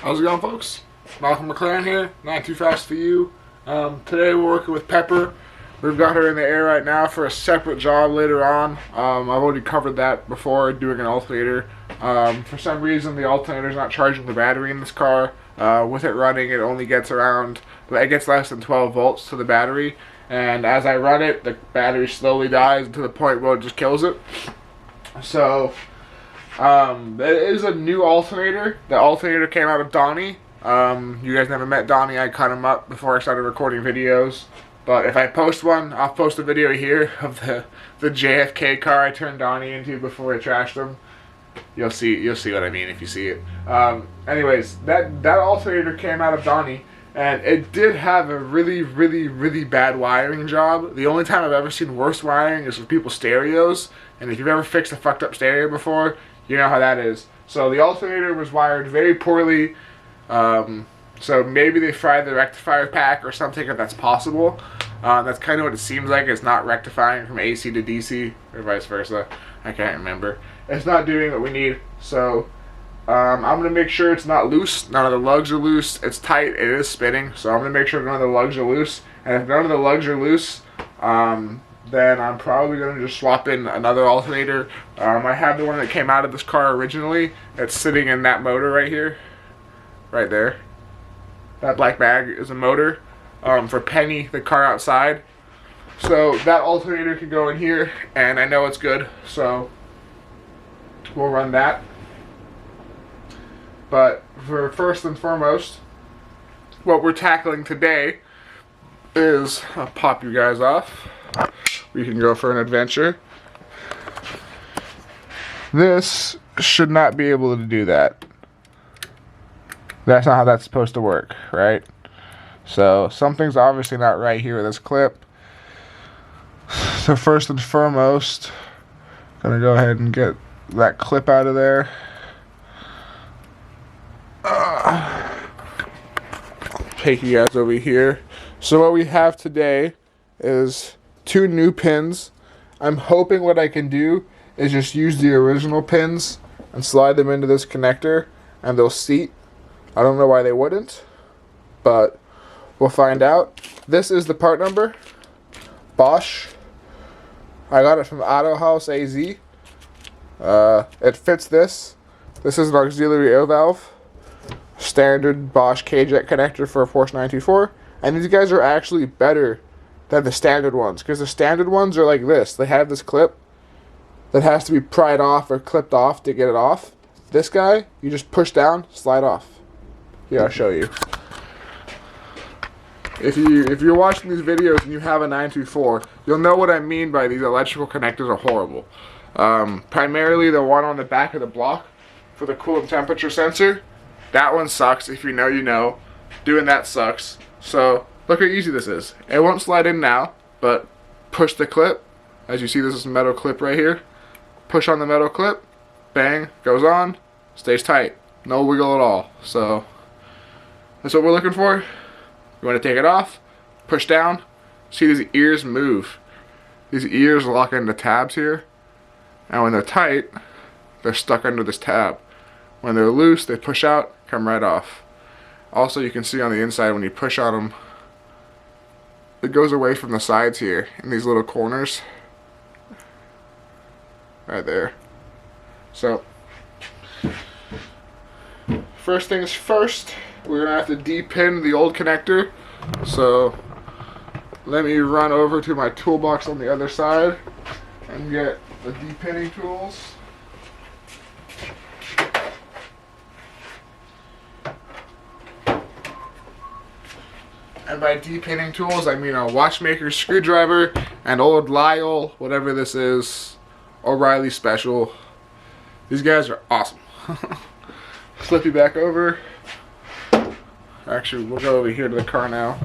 How's it going, folks? Malcolm McLaren here, not too fast for you. Today we're working with Pepper. We've got her in the air right now for a separate job later on. I've already covered that before, doing an alternator. For some reason the alternator's not charging the battery in this car. With it running, it only gets less than 12 volts to the battery. And as I run it, the battery slowly dies to the point where it just kills it. So, it is a new alternator. The alternator came out of Donnie. You guys never met Donnie. I cut him up before I started recording videos. But if I post one, I'll post a video here of the JFK car I turned Donnie into before I trashed him. You'll see what I mean if you see it. Anyways, that alternator came out of Donnie, and it did have a really bad wiring job. The only time I've ever seen worse wiring is with people's stereos, and if you've ever fixed a fucked up stereo before, you know how that is. So the alternator was wired very poorly. So maybe they fried the rectifier pack or something, if that's possible. That's kind of what it seems like. It's not rectifying from AC to DC, or vice versa. I can't remember. It's not doing what we need. So I'm going to make sure it's not loose. None of the lugs are loose. It's tight. It is spinning. So I'm going to make sure none of the lugs are loose. And if none of the lugs are loose, then I'm probably going to just swap in another alternator. I have the one that came out of this car originally. It's sitting in that motor right here. Right there. That black bag is a motor for Penny, the car outside. So that alternator can go in here, and I know it's good, so we'll run that. But for first and foremost, what we're tackling today is, I'll pop you guys off. We can go for an adventure. This should not be able to do that. That's not how that's supposed to work, right? So something's obviously not right here with this clip. So first and foremost, I'm gonna go ahead and get that clip out of there. Take you guys over here. So what we have today is 2 new pins. I'm hoping what I can do is just use the original pins and slide them into this connector, and they'll seat. I don't know why they wouldn't, but we'll find out. This is the part number. Bosch. I got it from AutoHauzAz. It fits this. This is an auxiliary air valve. Standard Bosch K-Jet connector for a Porsche 924. And these guys are actually better than the standard ones, because the standard ones are like this. They have this clip that has to be pried off or clipped off to get it off. This guy, you just push down, slide off. Here, I'll show you. If you're watching these videos and you have a 924, you'll know what I mean by these electrical connectors are horrible. Primarily the one on the back of the block for the coolant temperature sensor. That one sucks. If you know, you know. Doing that sucks. So look how easy this is. It won't slide in now, but push the clip. As you see, this is a metal clip right here. Push on the metal clip. Bang. Goes on. Stays tight. No wiggle at all. So that's what we're looking for. You want to take it off, push down, see these ears move. These ears lock into tabs here, and when they're tight, they're stuck under this tab. When they're loose, they push out, come right off. Also, you can see on the inside when you push on them, it goes away from the sides here in these little corners. Right there. So, first things first, we're going to have to de-pin the old connector. So let me run over to my toolbox on the other side and get the de-pinning tools. And by de-pinning tools, I mean a watchmaker's screwdriver, an old Lyle, whatever this is, O'Reilly Special. These guys are awesome. Flip you back over. Actually, we'll go over here to the car now.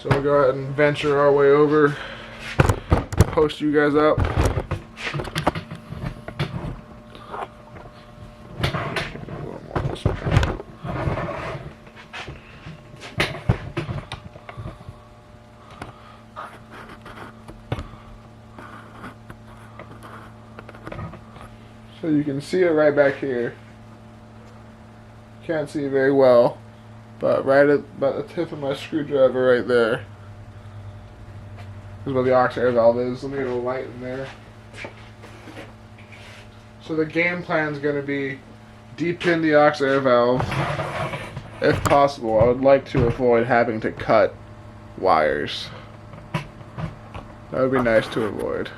So we'll go ahead and venture our way over. Post you guys up. So you can see it right back here. Can't see very well, but right at about the tip of my screwdriver right there is where the aux air valve is. Let me get a light in there. So the game plan is going to be depin the aux air valve. If possible, I would like to avoid having to cut wires. That would be nice to avoid.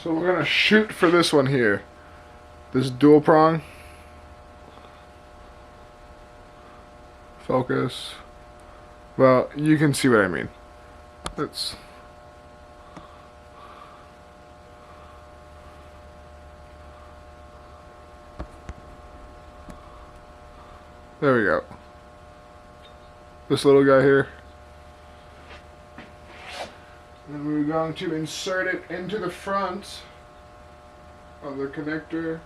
So we're gonna shoot for this one here. This dual prong. Focus. Well, you can see what I mean. Let's. There we go. This little guy here. And we're going to insert it into the front of the connector.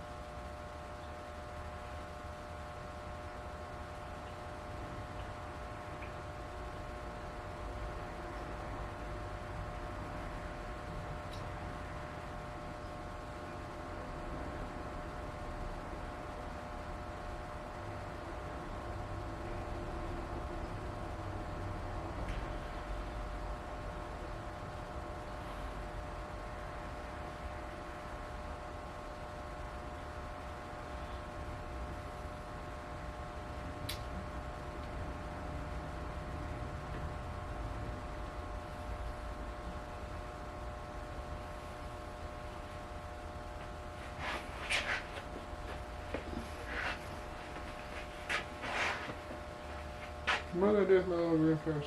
What did I do with my little green fish?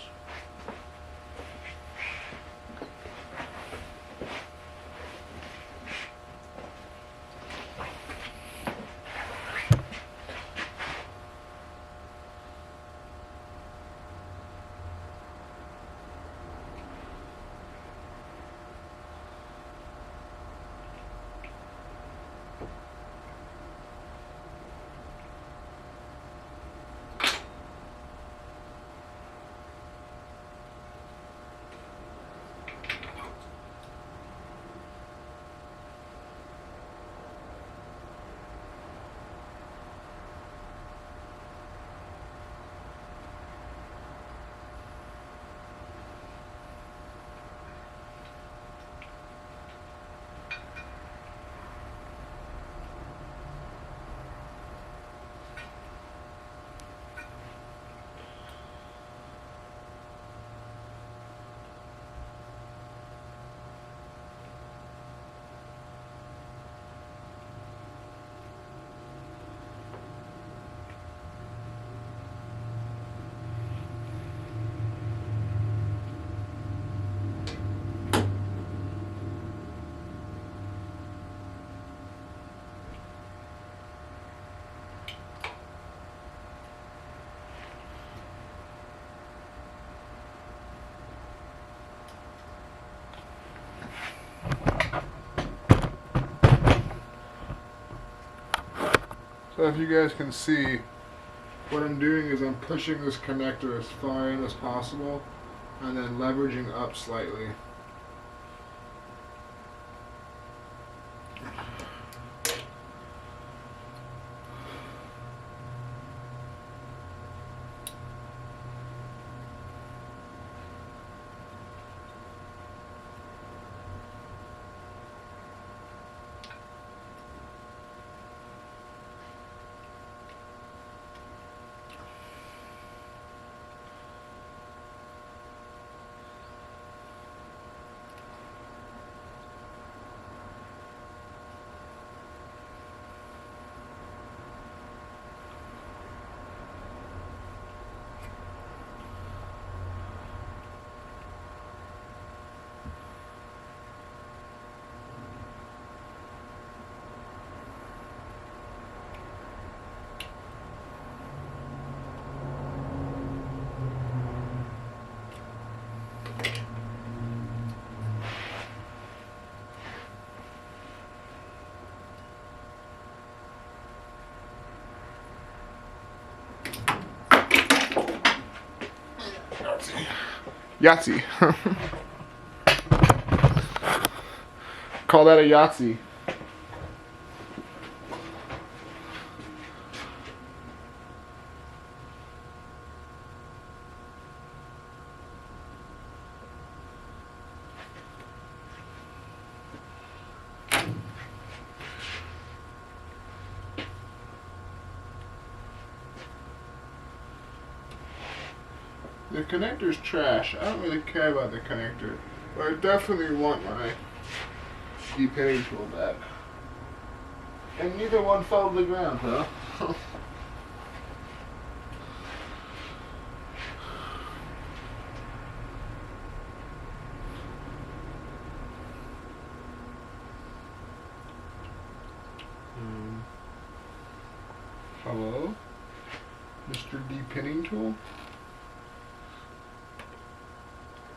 So if you guys can see, what I'm doing is I'm pushing this connector as far in as possible and then leveraging up slightly. Yahtzee. Call that a Yahtzee. The connector's trash. I don't really care about the connector, but I definitely want my depainting tool back. And neither one fell to the ground, huh? Hello, Mr. Depinning Tool.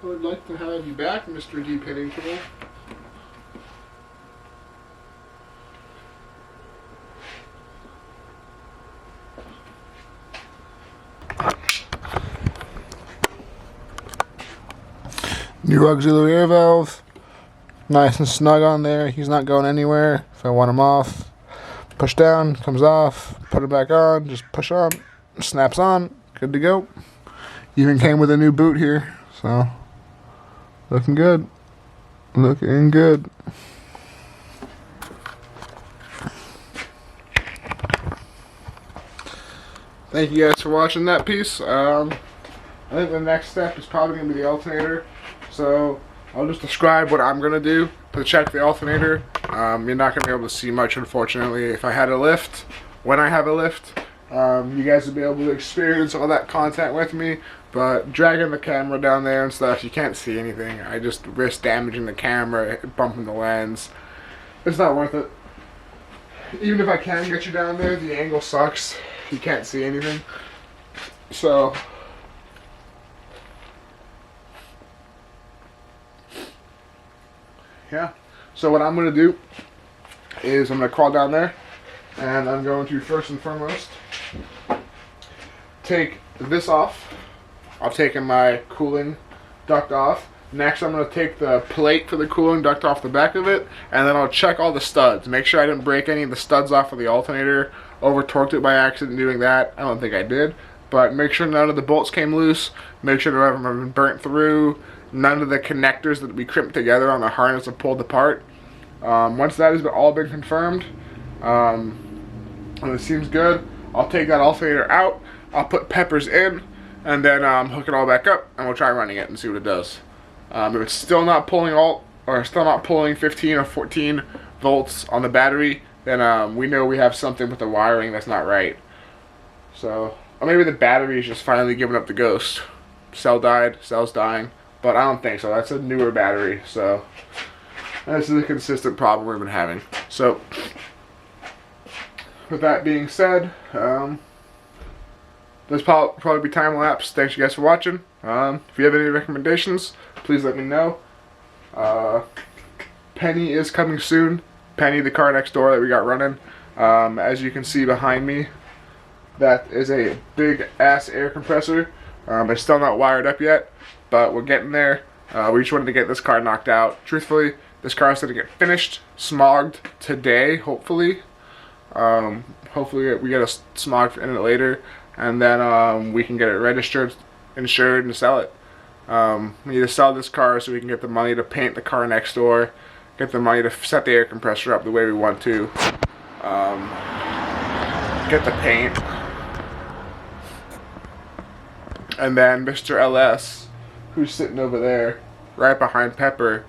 I would like to have you back, Mr. Depinning Tool. New auxiliary air valve. Nice and snug on there. He's not going anywhere. If I want him off, push down, comes off, put it back on, just push on, snaps on, good to go. Even came with a new boot here, so looking good. Looking good. Thank you guys for watching that piece. I think the next step is probably going to be the alternator. So I'll just describe what I'm going to do to check the alternator. You're not going to be able to see much, unfortunately. If I had a lift, when I have a lift, You guys will be able to experience all that content with me, but dragging the camera down there and stuff, you can't see anything. I just risk damaging the camera, bumping the lens. It's not worth it. Even if I can get you down there, the angle sucks. You can't see anything. So, yeah. So what I'm going to do is I'm going to crawl down there, and I'm going to first and foremost take this off. I've taken my cooling duct off. Next, I'm going to take the plate for the cooling duct off the back of it, and then I'll check all the studs. Make sure I didn't break any of the studs off of the alternator, over-torqued it by accident doing that. I don't think I did. But make sure none of the bolts came loose. Make sure none of them have been burnt through. None of the connectors that we crimped together on the harness have pulled apart. Once that has all been confirmed, and it seems good, I'll take that alternator out. I'll put peppers in, and then hook it all back up, and we'll try running it and see what it does. If it's still not pulling 15 or 14 volts on the battery, then we know we have something with the wiring that's not right. So, or maybe the battery is just finally giving up the ghost. Cell died, cell's dying, but I don't think so. That's a newer battery, so this is a consistent problem we've been having. So, with that being said, this probably be time lapse. Thanks you guys for watching. If you have any recommendations, please let me know. Penny is coming soon. Penny, the car next door that we got running. As you can see behind me, that is a big ass air compressor. It's still not wired up yet, but we're getting there. We just wanted to get this car knocked out. Truthfully, this car is going to get finished, smogged today, hopefully. Hopefully we get a smog in it later, and then we can get it registered, insured, and sell it. We need to sell this car so we can get the money to paint the car next door, get the money to set the air compressor up the way we want to, get the paint, and then Mr. LS, who's sitting over there, right behind Pepper,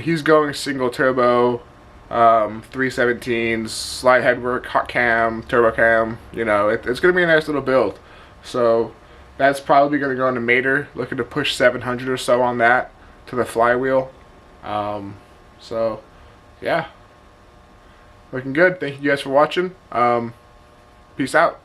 he's going single turbo, 317s, slide headwork, hot cam, turbo cam. You know, it's going to be a nice little build. So that's probably going to go into Mater, looking to push 700 or so on that to the flywheel. So yeah, looking good. Thank you guys for watching. Peace out.